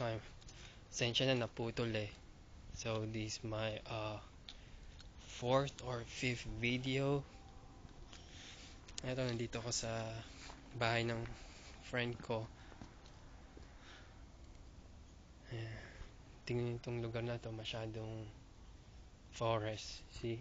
time. Sensya na naputol eh. So this is my fourth or fifth video. Ito, nandito ako sa bahay ng friend ko. Tingnan itong lugar na to, masyadong forest. See?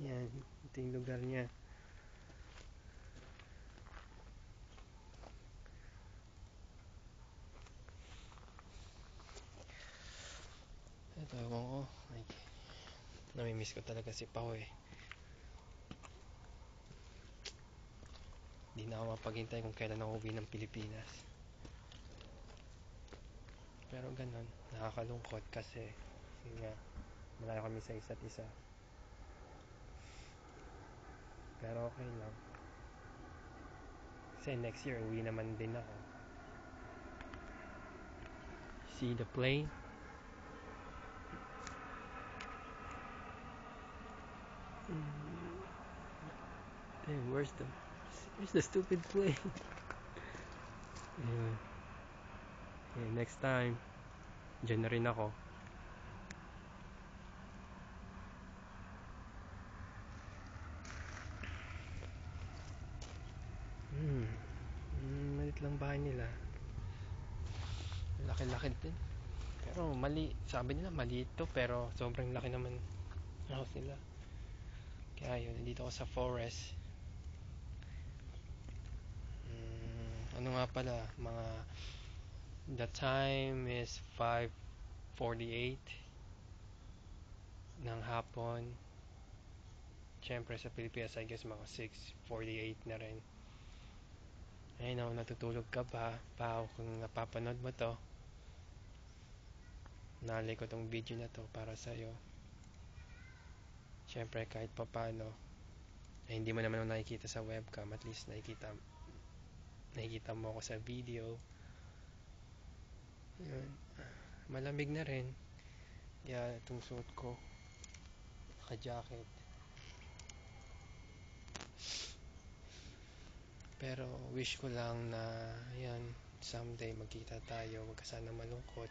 Yan, ito yung lugar niya. Ito, ewan ko. Namimiss ko talaga si Pao eh. Di na ako mapaghintay kung kailan ako uwi ng Pilipinas. Pero ganun, nakakalungkot kasi yun nga, malayo kami sa isa't isa. Pero okay lang. Kasi next year, uwi naman din ako. See the plane? Damn, where's the stupid plane? Yeah. Yeah, next time, dyan na rin ako. Malit lang bahay nila. Laki-laki din. Pero mali, sabi nila maliit to, pero sobrang laki naman house nila. Kaya yun, nandito ako sa forest. Ano nga pala, the time is 5:48 ng hapon. Siyempre sa Pilipinas, I guess mga 6:48 na rin. Ayun ako, natutulog ka pa. Pao, kung napapanood mo to, nalay ko tong video na to para sa'yo. Siyempre kahit papano, hindi mo naman ako nakikita sa webcam, at least nakikita mo ako sa video. Yun. Malamig na rin. Kaya itong suot ko, naka-jacket. Pero wish ko lang na yan, someday magkita tayo, wag ka sana malungkot.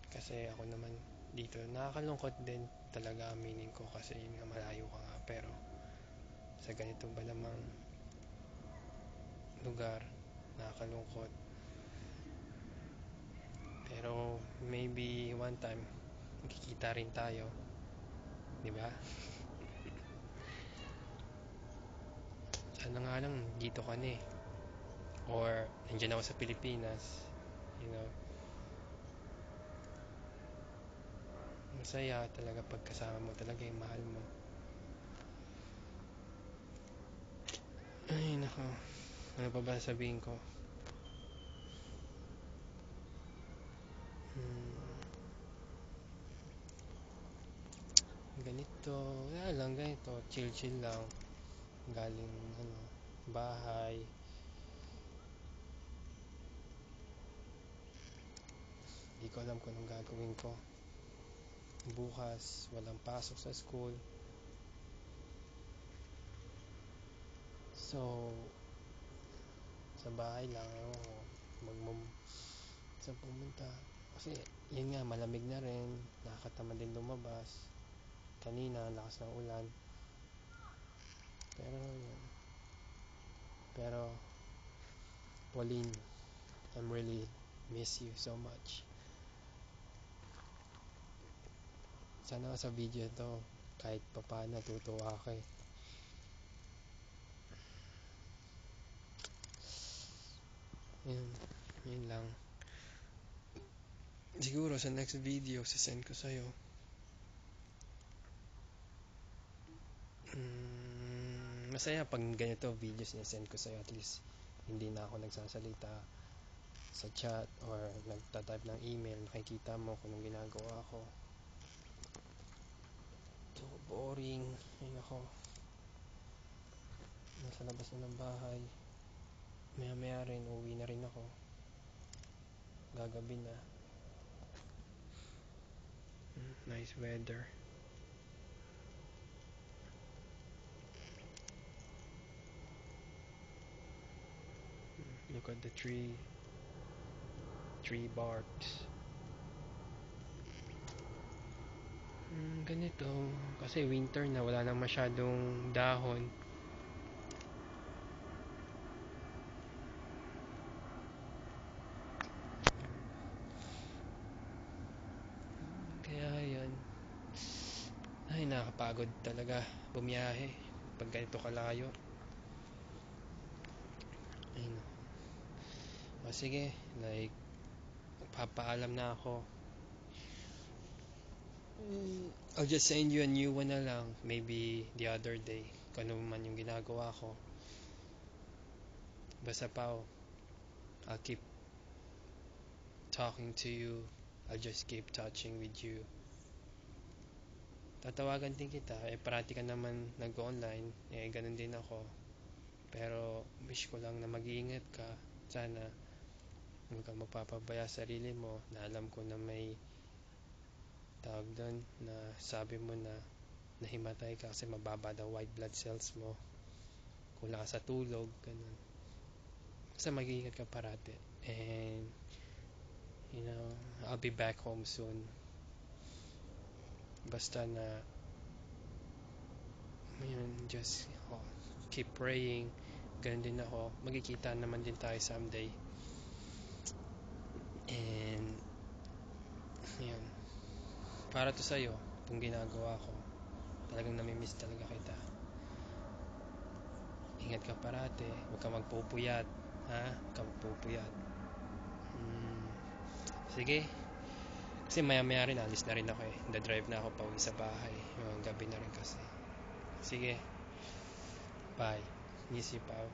Kasi ako naman dito, nakakalungkot din talaga, aminin ko, kasi yun nga, malayo ka nga, pero sa ganito ba namang lugar, nakakalungkot. Pero maybe one time magkikita rin tayo, di ba? Sana nga lang dito ka na eh, or nandiyan ako sa Pilipinas, you know. Masaya talaga pagkasama mo talaga yung mahal mo. Ay nako, ano pa ba sabihin ko? Ganito, wala lang, ganito, chill lang, galing bahay. Hindi ko alam kung anong gagawin ko bukas, walang pasok sa school, so sa bahay lang, ewan ko saan pumunta, kasi yun nga, malamig na rin, nakakatamad din lumabas. Kanina lakas ng ulan, pero yun. Pero Pauline, I'm really miss you so much. Sana sa video to kahit papaano natutuwa ka eh. Yun lang. Siguro sa next video sasend ko sa'yo. Masaya pag ganito videos sinasend ko sa'yo, at least hindi na ako nagsasalita sa chat or nagtatype ng email. Nakikita mo kung anong ginagawa ko. So boring. Ay nako, nasa labas na ng bahay. Maya rin uwi na rin ako, gagabi na. Nice weather. Look at the tree barks. Ganito. Kasi winter na, wala nang masyadong dahon. Kaya yan. Ay, nakakapagod talaga bumiyahe pag ganito kalayo. Ayun. O sige, like, papaalam na ako. I'll just send you a new one na lang. Maybe the other day. Kung ano man yung ginagawa ko. Basta pa, I'll keep talking to you. I'll just keep touching with you. Tatawagan din kita. Parati ka naman nag-online. Ganun din ako. Pero wish ko lang na mag-iingat ka. Sana huwag kang magpapabaya sa sarili mo. Na alam ko na may tawag doon na sabi mo na nahimatay ka kasi mababa daw white blood cells mo. Kulang ka sa tulog. Ganun. Basta mag-iingat ka parati. And I'll be back home soon. Basta na just keep praying. Ganun din ako. Magkikita naman din tayo someday. And yun. Para to sa'yo, itong ginagawa ko. Talagang namimiss talaga kita. Ingat ka parati. Huwag ka magpupuyat. Ha? Huwag ka magpupuyat. Sige. Kasi maya-maya rin, alis na rin ako eh. Drive na ako pauwi sa bahay. Gabi na rin kasi. Sige. Bye. Miss you, pal.